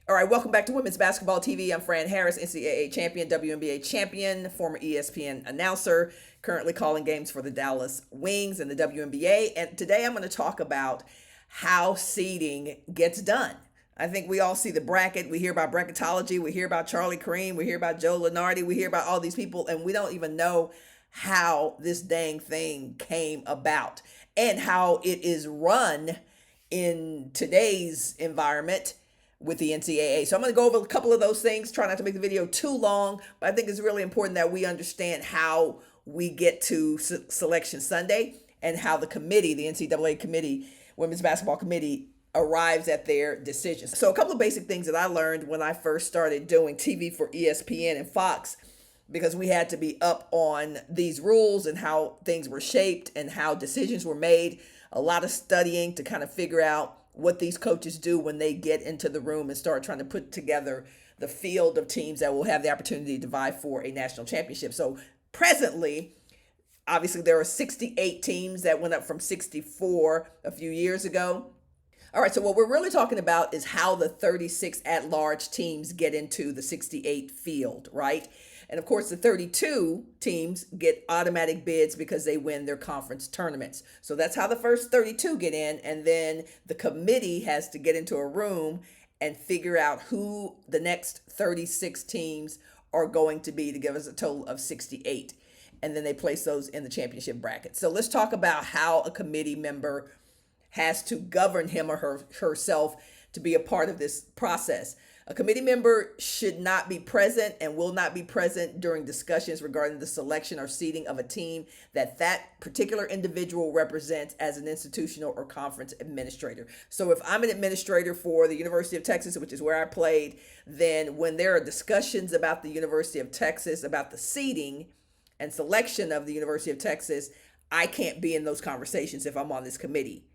All right, welcome back to Women's Basketball TV. I'm Fran Harris, NCAA champion, WNBA champion, former ESPN announcer, currently calling games for the Dallas Wings and the WNBA. And today I'm going to talk about how seeding gets done. I think we all see the bracket. We hear about Bracketology. We hear about Charlie Kareem. We hear about Joe Lunardi. We hear about all these people, and we don't even know how this dang thing came about and how it is run in today's environment with the NCAA. So I'm going to go over a couple of those things, try not to make the video too long, but I think it's really important that we understand how we get to Selection Sunday and how the committee, the NCAA committee, Women's Basketball Committee, arrives at their decisions. So a couple of basic things that I learned when I first started doing TV for ESPN and Fox, because we had to be up on these rules and how things were shaped and how decisions were made. A lot of studying to kind of figure out what these coaches do when they get into the room and start trying to put together the field of teams that will have the opportunity to vie for a national championship. So presently, obviously there are 68 teams that went up from 64 a few years ago. All right, so what we're really talking about is how the 36 at-large teams get into the 68 field, right? And of course, the 32 teams get automatic bids because they win their conference tournaments. So that's how the first 32 get in. And then the committee has to get into a room and figure out who the next 36 teams are going to be to give us a total of 68. And then they place those in the championship bracket. So let's talk about how a committee member has to govern him or herself to be a part of this process. A committee member should not be present and will not be present during discussions regarding the selection or seeding of a team that particular individual represents as an institutional or conference administrator. So if I'm an administrator for the University of Texas, which is where I played, then when there are discussions about the University of Texas, about the seeding and selection of the University of Texas, I can't be in those conversations if I'm on this committee.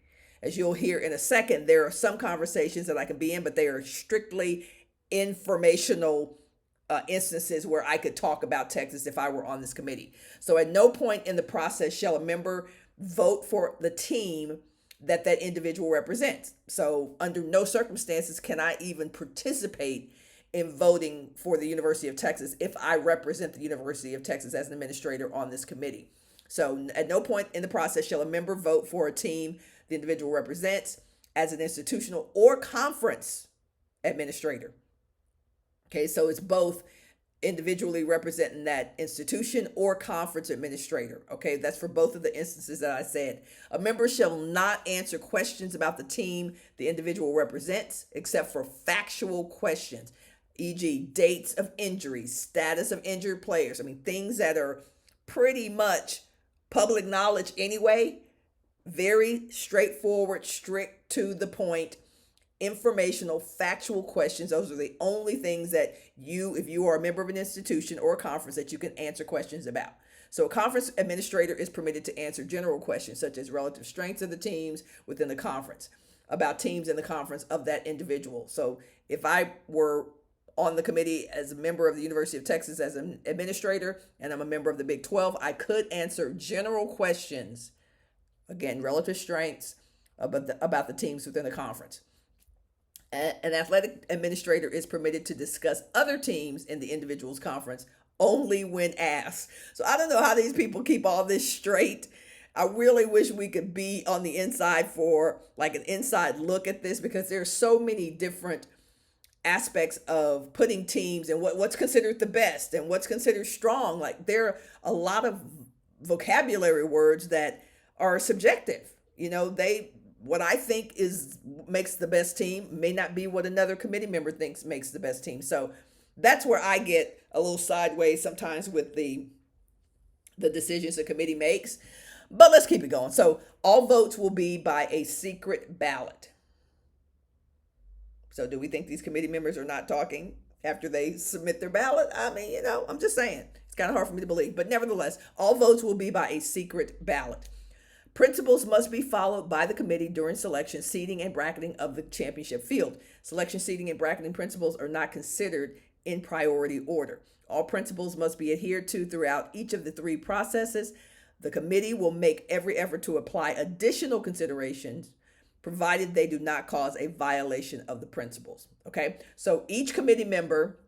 As you'll hear in a second, there are some conversations that I can be in, but they are strictly informational instances where I could talk about Texas if I were on this committee. So at no point in the process shall a member vote for the team that individual represents. So under no circumstances can I even participate in voting for the University of Texas if I represent the University of Texas as an administrator on this committee. So at no point in the process shall a member vote for a team the individual represents as an institutional or conference administrator. Okay, so it's both individually representing that institution or conference administrator. Okay, that's for both of the instances that I said. A member shall not answer questions about the team the individual represents except for factual questions, e.g. dates of injuries, status of injured players. I mean, things that are pretty much public knowledge anyway. Very straightforward, strict, to the point, informational, factual questions. Those are the only things that if you are a member of an institution or a conference, that you can answer questions about. So a conference administrator is permitted to answer general questions such as relative strengths of the teams within the conference, about teams in the conference of that individual. So if I were on the committee as a member of the University of Texas as an administrator, and I'm a member of the Big 12, I could answer general questions, again, relative strengths, about the teams within the conference. An athletic administrator is permitted to discuss other teams in the individual's conference only when asked. So I don't know how these people keep all this straight. I really wish we could be on the inside for like an inside look at this, because there's so many different aspects of putting teams and what's considered the best and what's considered strong. Like there are a lot of vocabulary words that are subjective. You know, what I think makes the best team may not be what another committee member thinks makes the best team. So that's where I get a little sideways sometimes with the decisions the committee makes. But let's keep it going. So all votes will be by a secret ballot. So do we think these committee members are not talking after they submit their ballot? I mean, I'm just saying. It's kind of hard for me to believe. But nevertheless, all votes will be by a secret ballot. Principles must be followed by the committee during selection, seeding, and bracketing of the championship field. Selection, seeding, and bracketing principles are not considered in priority order. All principles must be adhered to throughout each of the three processes. The committee will make every effort to apply additional considerations provided they do not cause a violation of the principles. Okay, so each committee member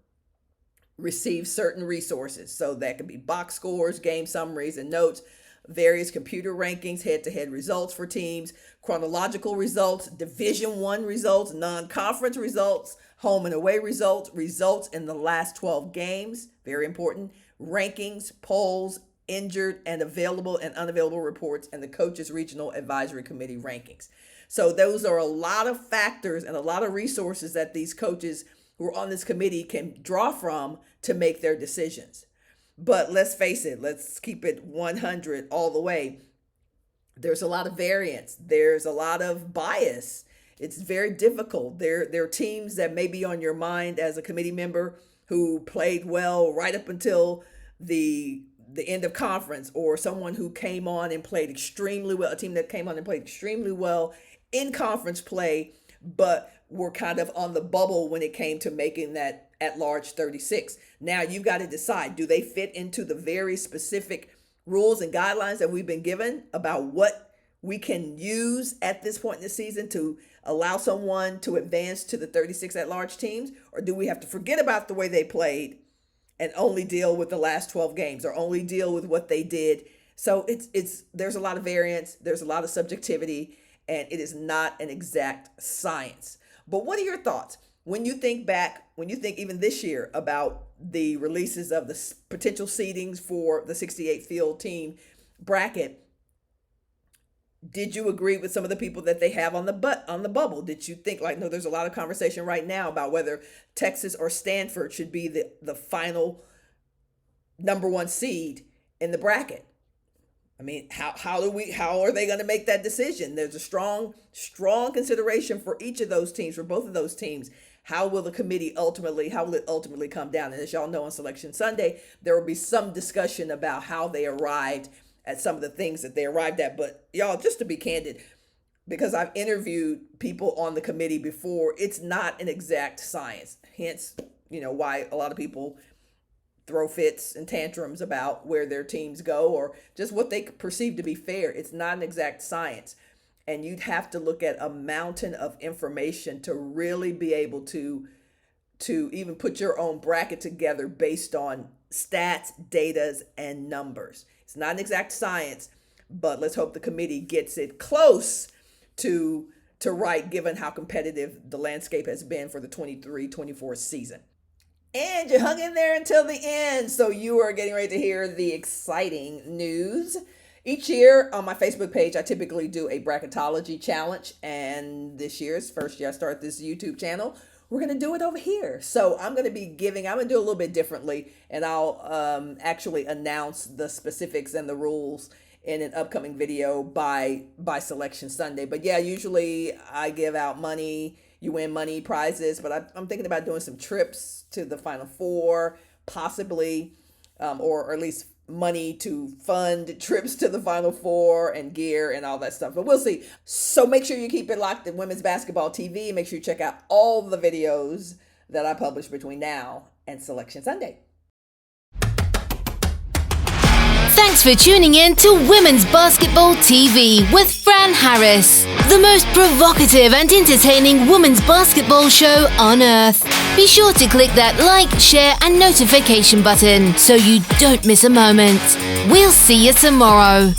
receives certain resources. So that could be box scores, game summaries and notes, various computer rankings, head-to-head results for teams, chronological results, Division I results, non-conference results, home and away results, results in the last 12 games, very important, rankings, polls, injured and available and unavailable reports, and the coaches' regional advisory committee rankings. So those are a lot of factors and a lot of resources that these coaches who are on this committee can draw from to make their decisions. But let's face it, let's keep it 100 all the way. There's a lot of variance. There's a lot of bias. It's very difficult. There are teams that may be on your mind as a committee member who played well right up until the end of conference, or someone who came on and played extremely well, a team that came on and played extremely well in conference play, but were kind of on the bubble when it came to making that at-large 36. Now you've got to decide, do they fit into the very specific rules and guidelines that we've been given about what we can use at this point in the season to allow someone to advance to the 36 at-large teams? Or do we have to forget about the way they played and only deal with the last 12 games, or only deal with what they did? So there's a lot of variance, there's a lot of subjectivity, and it is not an exact science. But what are your thoughts when you think back, when you think even this year about the releases of the potential seedings for the 68 field team bracket? Did you agree with some of the people that they have on the bubble? Did you think, like, no, there's a lot of conversation right now about whether Texas or Stanford should be the final number one seed in the bracket? I mean, how are they going to make that decision? There's a strong consideration for each of those teams, for both of those teams. How will it ultimately come down? And as y'all know, on Selection Sunday, there will be some discussion about how they arrived at some of the things that they arrived at. But y'all, just to be candid, because I've interviewed people on the committee before, it's not an exact science. Hence, why a lot of people throw fits and tantrums about where their teams go, or just what they perceive to be fair. It's not an exact science. And you'd have to look at a mountain of information to really be able to even put your own bracket together based on stats, datas, and numbers. It's not an exact science, but let's hope the committee gets it close to right, given how competitive the landscape has been for the 23-24 season. And you hung in there until the end, so you are getting ready to hear the exciting news. Each year on my Facebook page, I typically do a Bracketology challenge, and this year's first year I start this YouTube channel. We're going to do it over here. So I'm going to do a little bit differently, and I'll actually announce the specifics and the rules in an upcoming video by Selection Sunday. But yeah, usually I give out money. You win money prizes, but I'm thinking about doing some trips to the Final Four, possibly, or at least money to fund trips to the Final Four and gear and all that stuff. But we'll see. So make sure you keep it locked in Women's Basketball TV. Make sure you check out all the videos that I publish between now and Selection Sunday. Thanks for tuning in to Women's Basketball TV with Fran Harris, the most provocative and entertaining women's basketball show on earth. Be sure to click that like, share, and notification button so you don't miss a moment. We'll see you tomorrow.